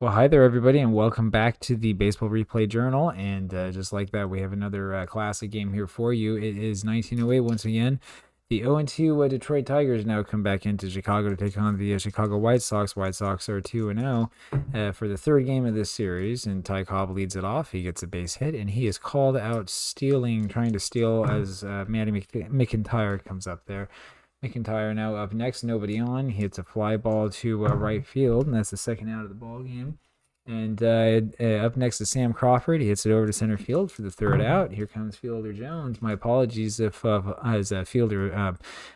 Well, hi there, everybody, and welcome back to the Baseball Replay Journal. And just like that, we have another classic game here for you. It is 1908 once again. The 0-2 Detroit Tigers now come back into Chicago to take on the Chicago White Sox. White Sox are 2-0 for the third game of this series, and Ty Cobb leads it off. He gets a base hit, and he is called out trying to steal as Matty McIntyre comes up there. McIntyre now up next, nobody on. He hits a fly ball to right field, and that's the second out of the ball game. And up next is Sam Crawford. He hits it over to center field for the third out. Here comes Fielder Jones. My apologies if, as a fielder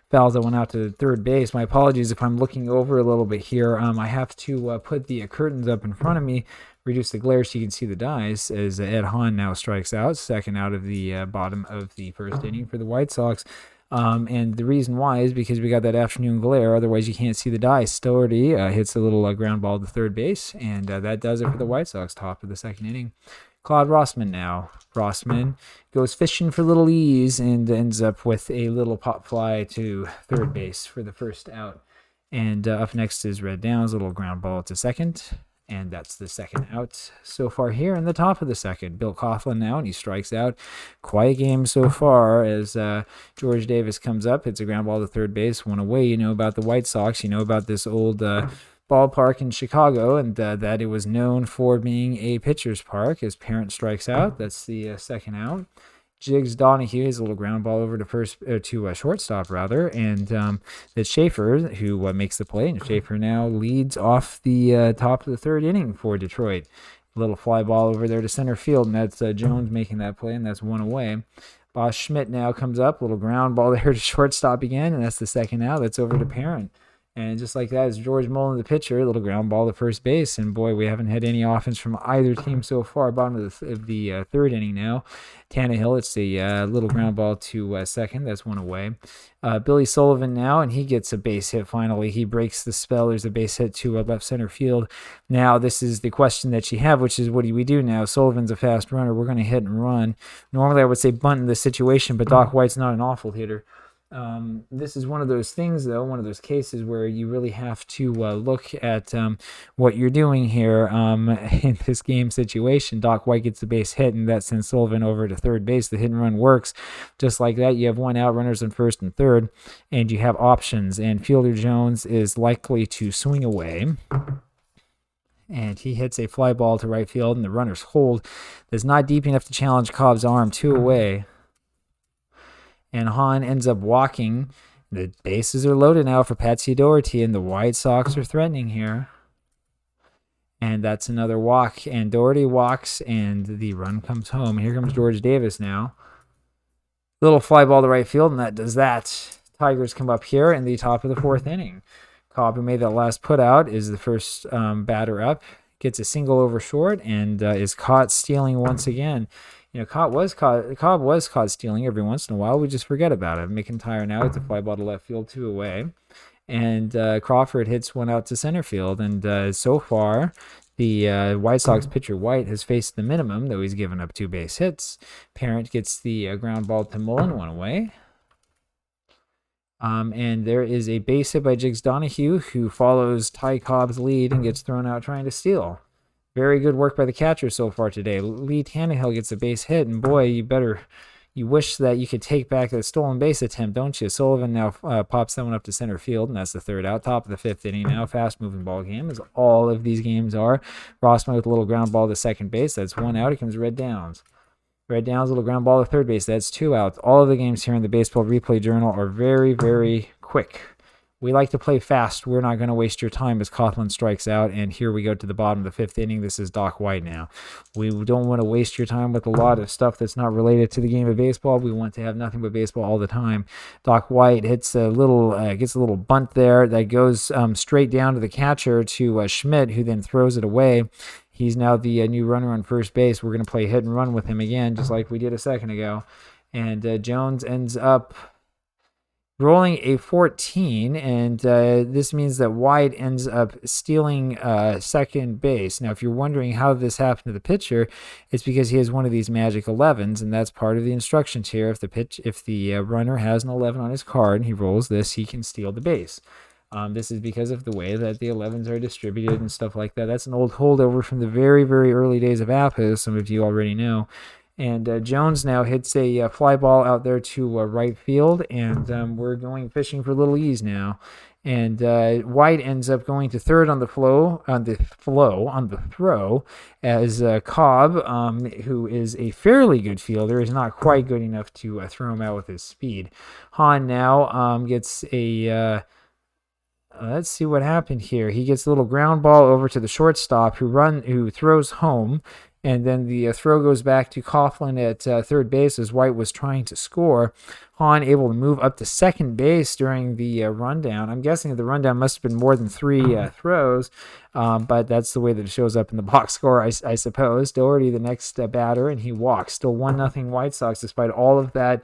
fouls that went out to third base. My apologies if I'm looking over a little bit here. I have to put the curtains up in front of me, reduce the glare so you can see the dice, as Ed Hahn now strikes out, second out of the bottom of the first inning for the White Sox. And the reason why is because we got that afternoon glare. Otherwise, you can't see the dice. Doherty hits a little ground ball to third base, and that does it for the White Sox, top of the second inning. Claude Rossman now. Rossman goes fishing for little ease and ends up with a little pop fly to third base for the first out. And up next is Red Downs, little ground ball to second. And that's the second out so far here in the top of the second. Bill Coughlin now, and he strikes out. Quiet game so far as George Davis comes up, hits a ground ball to third base, one away. You know about the White Sox. You know about this old ballpark in Chicago, and that it was known for being a pitcher's park. As Parent strikes out, that's the second out. Jiggs Donahue has a little ground ball over to shortstop rather, and that's Schaefer who makes the play. And Schaefer now leads off the top of the third inning for Detroit. A little fly ball over there to center field, and that's Jones making that play, and that's one away. Boss Schmidt now comes up, little ground ball there to shortstop again, and that's the second out. That's over to Parent. And just like that is George Mullen, the pitcher, a little ground ball to first base. And boy, we haven't had any offense from either team so far. Bottom of the third inning now. Tannehill, it's a little ground ball to second. That's one away. Billy Sullivan now, and he gets a base hit finally. He breaks the spell. There's a base hit to left center field. Now, this is the question that you have, which is what do we do now? Sullivan's a fast runner. We're going to hit and run. Normally, I would say bunt in this situation, but Doc White's not an awful hitter. This is one of those things, though, one of those cases where you really have to look at what you're doing here in this game situation. Doc White gets the base hit, and that sends Sullivan over to third base. The hit and run works. Just like that, you have one out, runners on first and third, and you have options. And Fielder Jones is likely to swing away. And he hits a fly ball to right field, and the runner's hold is not deep enough to challenge Cobb's arm. Two away. And Hahn ends up walking. The bases are loaded now for Patsy Doherty, and the White Sox are threatening here. And that's another walk. And Doherty walks, and the run comes home. Here comes George Davis now. Little fly ball to right field, and that does that. Tigers come up here in the top of the fourth inning. Cobb, who made that last put out, is the first batter up. Gets a single over short, and is caught stealing once again. You know, Cobb was caught stealing every once in a while. We just forget about it. McIntyre now hits a fly ball to left field, two away. And Crawford hits one out to center field. And so far, the White Sox pitcher White has faced the minimum, though he's given up two base hits. Parent gets the ground ball to Mullen, one away. And there is a base hit by Jiggs Donahue, who follows Ty Cobb's lead and gets thrown out trying to steal. Very good work by the catcher so far today. Lee Tannehill gets a base hit, and boy, you wish that you could take back the stolen base attempt, don't you? Sullivan now pops that one up to center field, and that's the third out. Top of the fifth inning now. Fast-moving ball game, as all of these games are. Rossman with a little ground ball to second base. That's one out. Here comes Red Downs. Red Downs, little ground ball to third base. That's two outs. All of the games here in the Baseball Replay Journal are very, very quick. We like to play fast. We're not going to waste your time as Coughlin strikes out. And here we go to the bottom of the fifth inning. This is Doc White now. We don't want to waste your time with a lot of stuff that's not related to the game of baseball. We want to have nothing but baseball all the time. Doc White gets a little bunt there that goes straight down to the catcher to Schmidt, who then throws it away. He's now the new runner on first base. We're going to play hit and run with him again, just like we did a second ago. And Jones ends up rolling a 14, and this means that White ends up stealing second base. Now, if you're wondering how this happened to the pitcher, it's because he has one of these magic 11s, and that's part of the instructions here. If the runner has an 11 on his card and he rolls this, he can steal the base. This is because of the way that the 11s are distributed and stuff like that. That's an old holdover from the very, very early days of Apple, some of you already know. And Jones now hits a fly ball out there to right field, and we're going fishing for little E's now. And White ends up going to third on the throw, as Cobb, who is a fairly good fielder, is not quite good enough to throw him out with his speed. Hahn now gets a let's see what happened here. He gets a little ground ball over to the shortstop, who throws home, and then the throw goes back to Coughlin at third base as White was trying to score. Hahn able to move up to second base during the rundown. I'm guessing the rundown must have been more than 3 throws, but that's the way that it shows up in the box score, I suppose. Doherty, the next batter, and he walks. Still 1-0 White Sox, despite all of that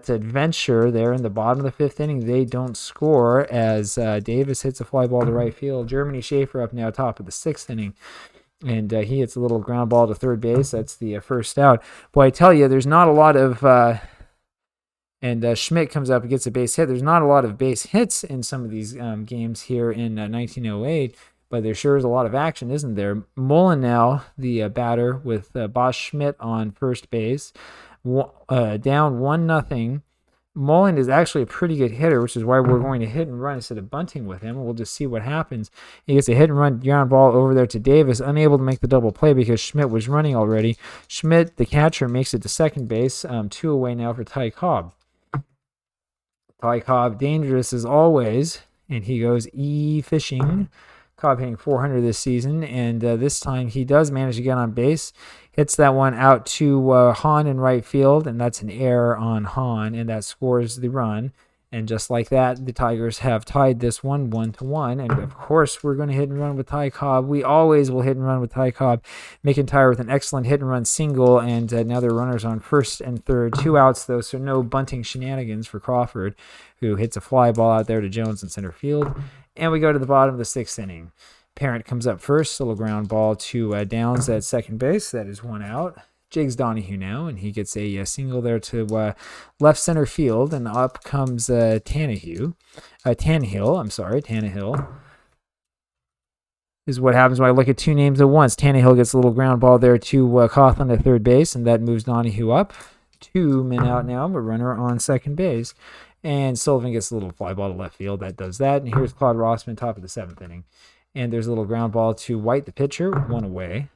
adventure there in the bottom of the 5th inning. They don't score as Davis hits a fly ball to right field. Germany Schaefer up now top of the 6th inning. And he hits a little ground ball to third base. That's the first out. Boy, I tell you, there's not a lot of... and Schmidt comes up and gets a base hit. There's not a lot of base hits in some of these games here in 1908, but there sure is a lot of action, isn't there? Mullen now, the batter, with Bosch Schmidt on first base. Down 1-0. Mullen is actually a pretty good hitter, which is why we're going to hit and run instead of bunting with him. We'll just see what happens. He gets a hit and run ground ball over there to Davis, unable to make the double play because Schmidt was running already. Schmidt, the catcher, makes it to second base. 2 away now for Ty Cobb. Ty Cobb, dangerous as always, and he goes fishing. Cobb hitting 400 this season, and this time he does manage to get on base. Hits that one out to Hahn in right field, and that's an error on Hahn, and that scores the run. And just like that, the Tigers have tied this one 1-1. And of course, we're going to hit and run with Ty Cobb. We always will hit and run with Ty Cobb. McIntyre with an excellent hit and run single, and now they're runners on first and third. 2 outs, though, so no bunting shenanigans for Crawford, who hits a fly ball out there to Jones in center field. And we go to the bottom of the 6th inning. Parent comes up first, little ground ball to Downs at second base. That is 1 out. Jiggs Donahue now, and he gets a single there to left center field, and up comes Tannehill. Is what happens when I look at 2 names at once. Tannehill gets a little ground ball there to Coughlin at third base, and that moves Donahue up. 2 men out now, but runner on second base. And Sullivan gets a little fly ball to left field. That does that. And here's Claude Rossman, top of the 7th inning. And there's a little ground ball to White, the pitcher, 1 away.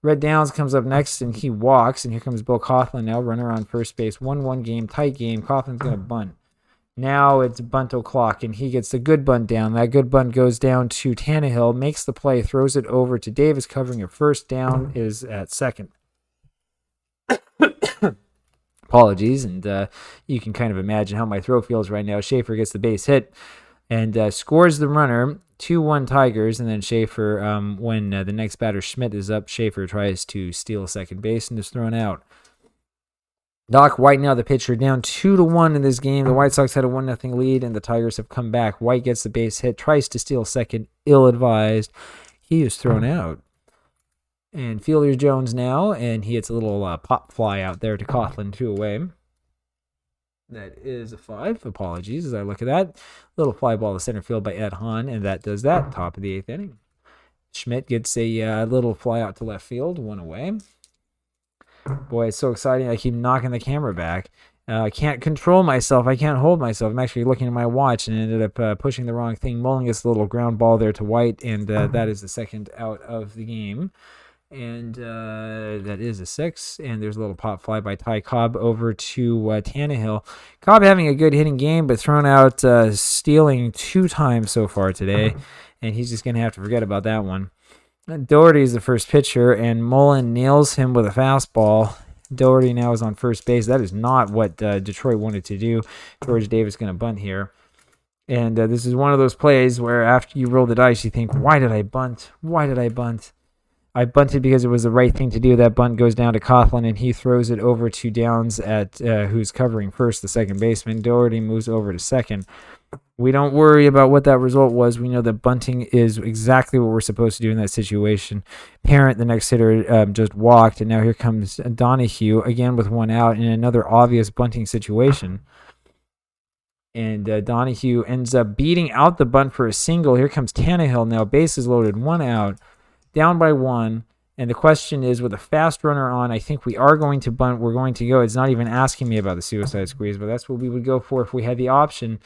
Red Downs comes up next, and he walks. And here comes Bill Coughlin now, runner on first base. 1-1 game, tight game. Coughlin's going to bunt. Now it's bunt o'clock, and he gets the good bunt down. That good bunt goes down to Tannehill, makes the play, throws it over to Davis, covering at first. Down is at second. Apologies, and you can kind of imagine how my throat feels right now. Schaefer gets the base hit and scores the runner. 2-1 Tigers, and then Schaefer, when the next batter Schmidt is up, Schaefer tries to steal second base and is thrown out. Doc White now the pitcher, down 2-1 in this game. The White Sox had a 1-0 lead, and the Tigers have come back. White gets the base hit, tries to steal second, ill-advised. He is thrown out. And Fielder's Jones now, and he hits a little pop fly out there to Coughlin, 2 away. That is a 5. Apologies as I look at that. Little fly ball to center field by Ed Hahn, and that does that. Top of the 8th inning. Schmidt gets a little fly out to left field, 1 away. Boy, it's so exciting. I keep knocking the camera back. I can't control myself. I can't hold myself. I'm actually looking at my watch and ended up pushing the wrong thing. Mullen gets a little ground ball there to White, and that is the second out of the game. And that is a 6. And there's a little pop fly by Ty Cobb over to Tannehill. Cobb having a good hitting game, but thrown out stealing 2 times so far today. And he's just going to have to forget about that one. Doherty is the first pitcher, and Mullen nails him with a fastball. Doherty now is on first base. That is not what Detroit wanted to do. George Davis going to bunt here. And this is one of those plays where after you roll the dice, you think, why did I bunt? Why did I bunt? I bunted because it was the right thing to do. That bunt goes down to Coughlin, and he throws it over to Downs, at who's covering first, the second baseman. Doherty moves over to second. We don't worry about what that result was. We know that bunting is exactly what we're supposed to do in that situation. Parent, the next hitter, just walked, and now here comes Donahue, again with 1 out in another obvious bunting situation. And Donahue ends up beating out the bunt for a single. Here comes Tannehill now. Bases loaded, 1 out, down by 1. And the question is, with a fast runner on, I think we are going to bunt. We're going to go. It's not even asking me about the suicide squeeze, but that's what we would go for if we had the option.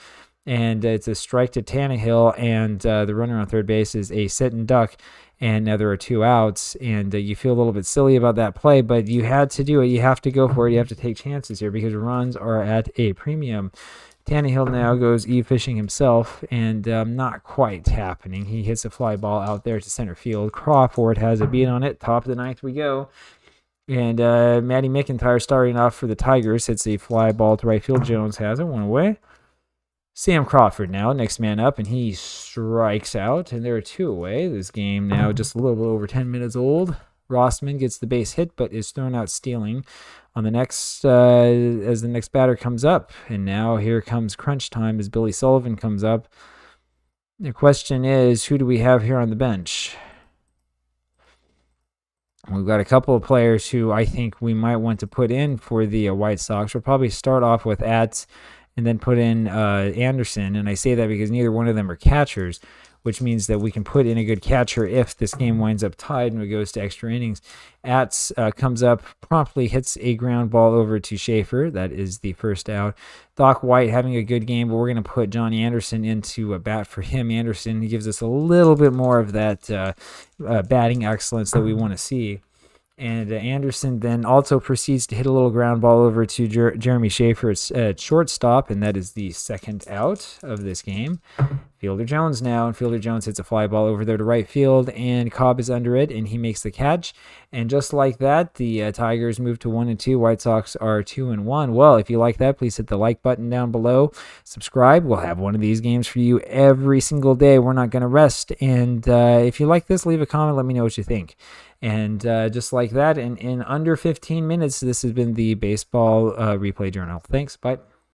And it's a strike to Tannehill, and the runner on third base is a sit and duck. And now there are 2 outs, and you feel a little bit silly about that play, but you had to do it. You have to go for it. You have to take chances here because runs are at a premium. Tannehill now goes fishing himself, and not quite happening. He hits a fly ball out there to center field. Crawford has a beat on it. Top of the 9th we go. And Matty McIntyre starting off for the Tigers hits a fly ball to right field. Jones has it, 1 away. Sam Crawford now, next man up, and he strikes out, and there are 2 away. This game now just a little bit over 10 minutes old. Rossman gets the base hit, but is thrown out stealing on the next as the next batter comes up. And now here comes crunch time as Billy Sullivan comes up. The question is, who do we have here on the bench? We've got a couple of players who I think we might want to put in for the White Sox. We'll probably start off with Atz and then put in Anderson. And I say that because neither one of them are catchers, which means that we can put in a good catcher if this game winds up tied and it goes to extra innings. Atz comes up, promptly hits a ground ball over to Schaefer. That is the first out. Doc White having a good game, but we're going to put Johnny Anderson into a bat for him. Anderson, he gives us a little bit more of that batting excellence that we want to see. And Anderson then also proceeds to hit a little ground ball over to Jeremy Schaefer at shortstop, and that is the second out of this game. Fielder Jones now, and Fielder Jones hits a fly ball over there to right field, and Cobb is under it, and he makes the catch. And just like that, the Tigers move to 1-2. White Sox are 2-1. Well, if you like that, please hit the like button down below. Subscribe. We'll have one of these games for you every single day. We're not going to rest. And if you like this, leave a comment. Let me know what you think. And just like that, in under 15 minutes, this has been the Baseball Replay Journal. Thanks. Bye.